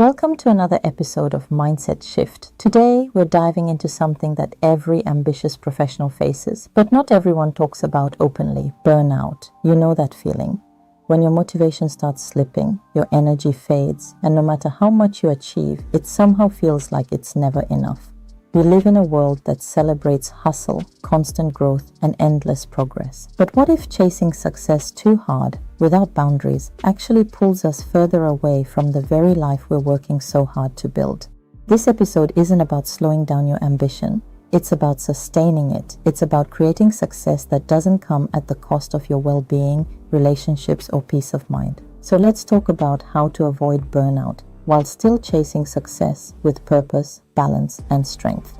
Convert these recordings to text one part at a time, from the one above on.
Welcome to another episode of Mindset Shift. Today, we're diving into something that every ambitious professional faces, but not everyone talks about openly: burnout. You know that feeling. When your motivation starts slipping, your energy fades, and no matter how much you achieve, it somehow feels like it's never enough. We live in a world that celebrates hustle, constant growth, and endless progress. But what if chasing success too hard, without boundaries, actually pulls us further away from the very life we're working so hard to build? This episode isn't about slowing down your ambition. It's about sustaining it. It's about creating success that doesn't come at the cost of your well-being, relationships, or peace of mind. So let's talk about how to avoid burnout while still chasing success with purpose, balance, and strength.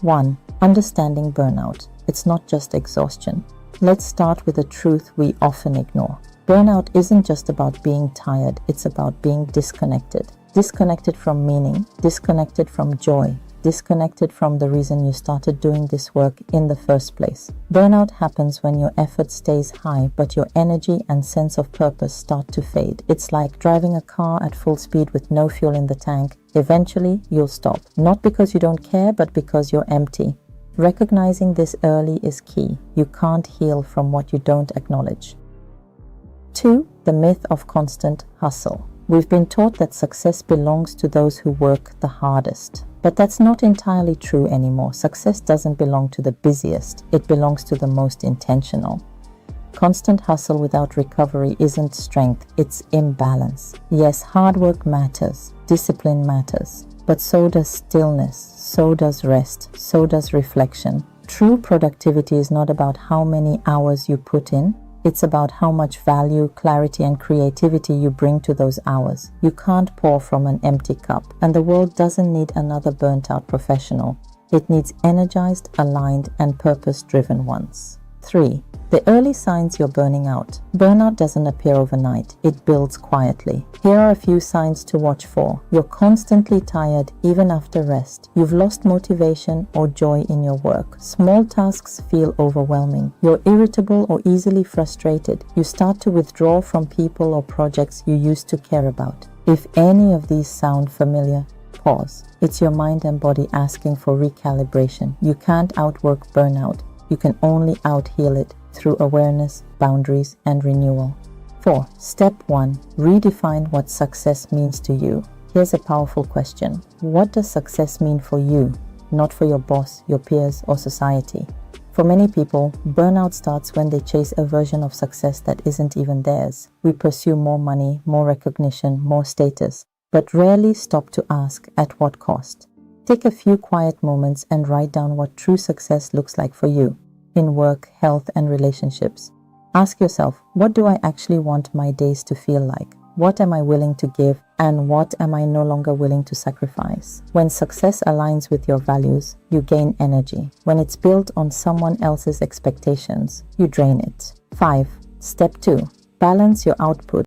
1. Understanding burnout. It's not just exhaustion. Let's start with a truth we often ignore. Burnout isn't just about being tired, it's about being disconnected. Disconnected from meaning, disconnected from joy, disconnected from the reason you started doing this work in the first place. Burnout happens when your effort stays high, but your energy and sense of purpose start to fade. It's like driving a car at full speed with no fuel in the tank. Eventually, you'll stop. Not because you don't care, but because you're empty. Recognizing this early is key. You can't heal from what you don't acknowledge. 2. The myth of constant hustle. We've been taught that success belongs to those who work the hardest. But that's not entirely true anymore. Success doesn't belong to the busiest. It belongs to the most intentional. Constant hustle without recovery isn't strength, it's imbalance. Yes, hard work matters, discipline matters, but so does stillness, so does rest, so does reflection. True productivity is not about how many hours you put in. It's about how much value, clarity, and creativity you bring to those hours. You can't pour from an empty cup, and the world doesn't need another burnt-out professional. It needs energized, aligned, and purpose-driven ones. 3. The early signs you're burning out. Burnout doesn't appear overnight. It builds quietly. Here are a few signs to watch for. You're constantly tired even after rest. You've lost motivation or joy in your work. Small tasks feel overwhelming. You're irritable or easily frustrated. You start to withdraw from people or projects you used to care about. If any of these sound familiar, pause. It's your mind and body asking for recalibration. You can't outwork burnout. You can only out-heal it through awareness, boundaries, and renewal. 4. Step 1. Redefine what success means to you. Here's a powerful question. What does success mean for you, not for your boss, your peers, or society? For many people, burnout starts when they chase a version of success that isn't even theirs. We pursue more money, more recognition, more status, but rarely stop to ask at what cost. Take a few quiet moments and write down what true success looks like for you in work, health, and relationships. Ask yourself, what do I actually want my days to feel like? What am I willing to give, and what am I no longer willing to sacrifice? When success aligns with your values, you gain energy. When it's built on someone else's expectations, you drain it. 5. Step 2. Balance your output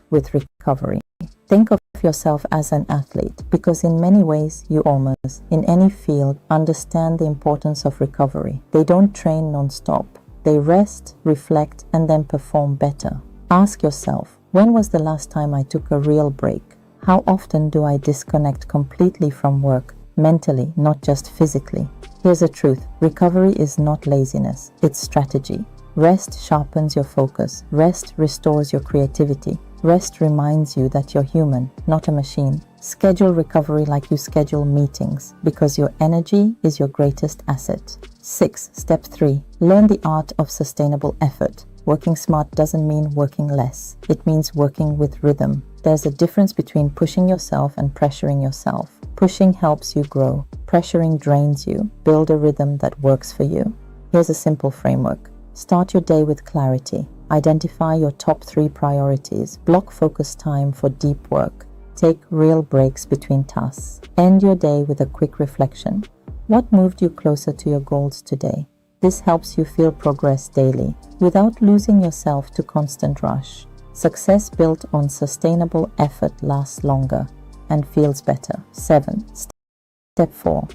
with recovery. Think of yourself as an athlete, because in many ways you almost, in any field, understand the importance of recovery. They don't train non-stop. They rest, reflect, and then perform better. Ask yourself, when was the last time I took a real break? How often do I disconnect completely from work, mentally, not just physically? Here's the truth. Recovery is not laziness. It's strategy. Rest sharpens your focus. Rest restores your creativity. Rest reminds you that you're human, not a machine. Schedule recovery like you schedule meetings, because your energy is your greatest asset. 6. Step 3. Learn the art of sustainable effort. Working smart doesn't mean working less. It means working with rhythm. There's a difference between pushing yourself and pressuring yourself. Pushing helps you grow. Pressuring drains you. Build a rhythm that works for you. Here's a simple framework. Start your day with clarity. Identify your top 3 priorities. Block focus time for deep work. Take real breaks between tasks. End your day with a quick reflection. What moved you closer to your goals today? This helps you feel progress daily without losing yourself to constant rush. Success built on sustainable effort lasts longer and feels better. 7. Step 4.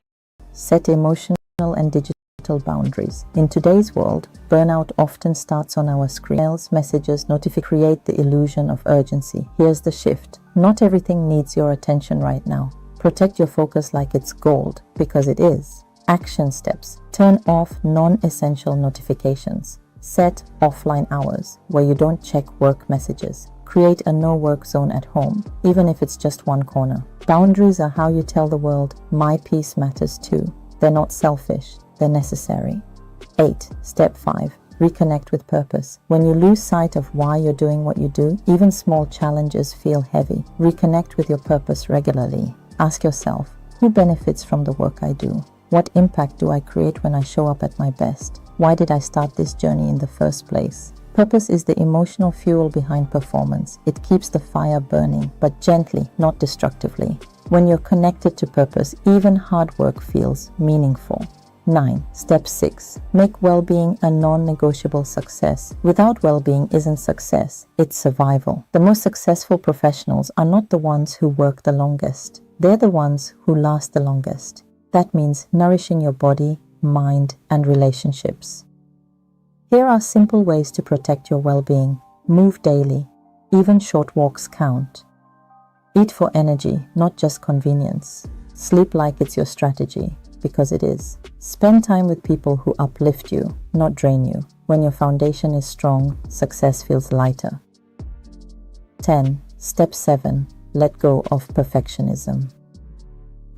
Set emotional and digital Boundaries. In today's world, burnout often starts on our screen. Emails, messages, notifications create the illusion of urgency. Here's the shift. Not everything needs your attention right now. Protect your focus like it's gold, because it is. Action steps. Turn off non-essential notifications. Set offline hours where you don't check work messages. Create a no-work zone at home, even if it's just one corner. Boundaries are how you tell the world, my peace matters too. They're not selfish. They're necessary. 8. Step 5. Reconnect with purpose. When you lose sight of why you're doing what you do, even small challenges feel heavy. Reconnect with your purpose regularly. Ask yourself, who benefits from the work I do? What impact do I create when I show up at my best? Why did I start this journey in the first place? Purpose is the emotional fuel behind performance. It keeps the fire burning, but gently, not destructively. When you're connected to purpose, even hard work feels meaningful. 9. Step 6. Make well-being a non-negotiable success. Without well-being isn't success, it's survival. The most successful professionals are not the ones who work the longest. They're the ones who last the longest. That means nourishing your body, mind, and relationships. Here are simple ways to protect your well-being. Move daily. Even short walks count. Eat for energy, not just convenience. Sleep like it's your strategy, because it is. Spend time with people who uplift you, not drain you. When your foundation is strong, success feels lighter. 10. Step 7. Let go of perfectionism.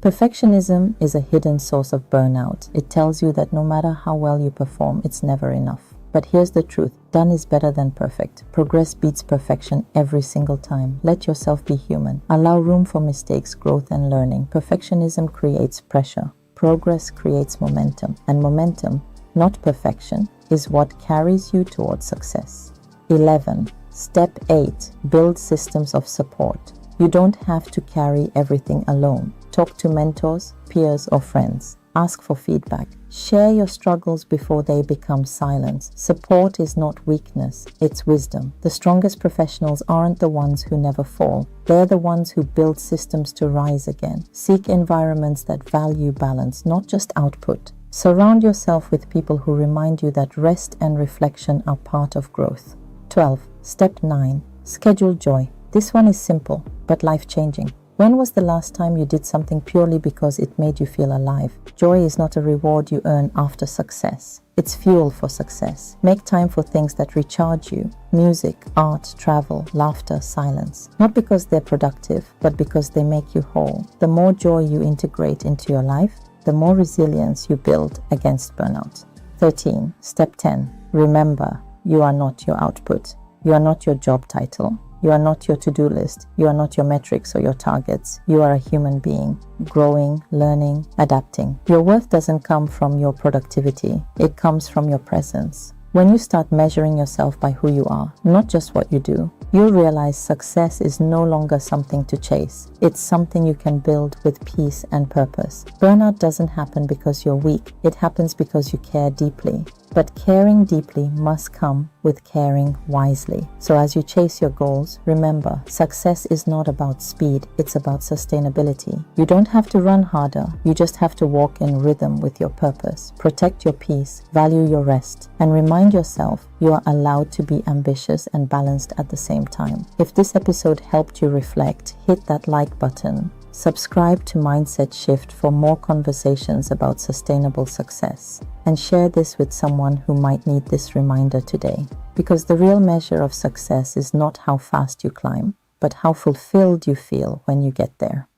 Perfectionism is a hidden source of burnout. It tells you that no matter how well you perform, it's never enough. But here's the truth. Done is better than perfect. Progress beats perfection every single time. Let yourself be human. Allow room for mistakes, growth, and learning. Perfectionism creates pressure. Progress creates momentum. And momentum, not perfection, is what carries you towards success. 11. Step 8. Build systems of support. You don't have to carry everything alone. Talk to mentors, peers, or friends. Ask for feedback. Share your struggles before they become silence. Support is not weakness, it's wisdom. The strongest professionals aren't the ones who never fall. They're the ones who build systems to rise again. Seek environments that value balance, not just output. Surround yourself with people who remind you that rest and reflection are part of growth. 12. Step 9. Schedule joy. This one is simple, but life-changing. When was the last time you did something purely because it made you feel alive? Joy is not a reward you earn after success. It's fuel for success. Make time for things that recharge you. Music, art, travel, laughter, silence. Not because they're productive, but because they make you whole. The more joy you integrate into your life, the more resilience you build against burnout. 13. Step 10. Remember, you are not your output. You are not your job title. You are not your to-do list. You are not your metrics or your targets. You are a human being, growing, learning, adapting. Your worth doesn't come from your productivity. It comes from your presence. When you start measuring yourself by who you are, not just what you do, you'll realize success is no longer something to chase. It's something you can build with peace and purpose. Burnout doesn't happen because you're weak. It happens because you care deeply. But caring deeply must come with caring wisely. So as you chase your goals, remember, success is not about speed, it's about sustainability. You don't have to run harder, you just have to walk in rhythm with your purpose. Protect your peace, value your rest, and remind yourself you are allowed to be ambitious and balanced at the same time. If this episode helped you reflect, hit that like button. Subscribe to Mindset Shift for more conversations about sustainable success, and share this with someone who might need this reminder today. Because the real measure of success is not how fast you climb, but how fulfilled you feel when you get there.